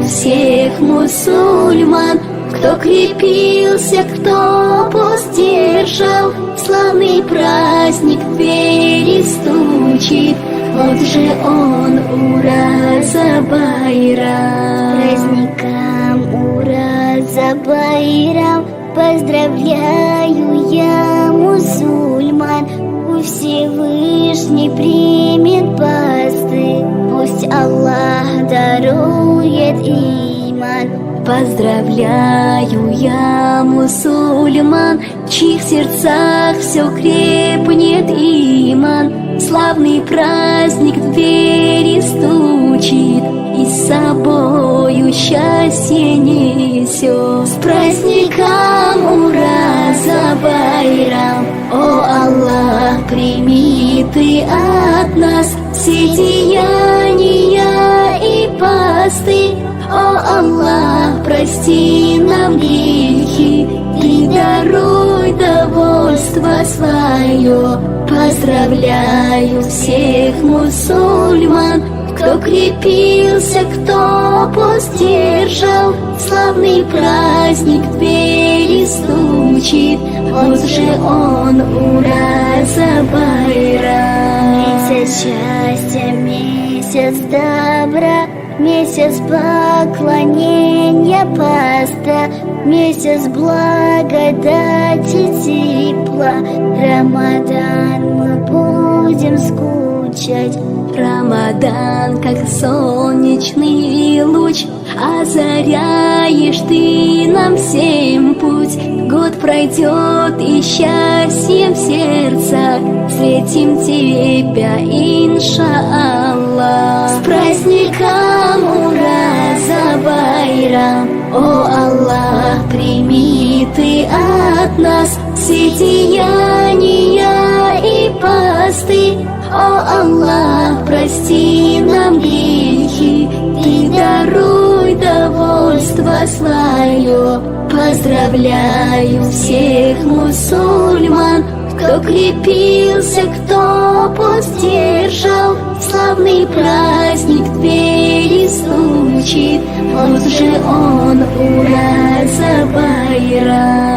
всех мусульман, кто крепился, кто пост держал, славный праздник в двери стучит. Вот же он, ура за байрам! Праздником ура за байрам! Поздравляю я мусульман! Пусть Всевышний примет посты, пусть Аллах дарует иман. Поздравляю я мусульман, в чьих сердцах все крепнет иман. Славный праздник в двери стучит и с собою счастье несет. С праздником ура за байрам! О Аллах, прими ты от нас все деяния и посты. О Аллах, прости нам грехи и даруй довольство свое. Поздравляю всех мусульман, кто крепился, кто пост держал, славный праздник в двери стучит. Вот же он, ура за байрам! Месяц счастья, месяц добра, месяц поклонения поста, месяц благодати тепла. Рамадан мы будем скучать. Рамадан, как солнечный луч, озаряешь ты нам всем путь. Год пройдет, и счастьем в сердцах встретим тебя, иншаллах. С праздником ура за байрам! О Аллах, прими ты от нас все деяния и посты. О Аллах, прости нам грехи и даруй довольство свое. Поздравляю всех мусульман, кто крепился, кто пост держал, славный праздник в двери стучит. Вот же он, ура за байрам!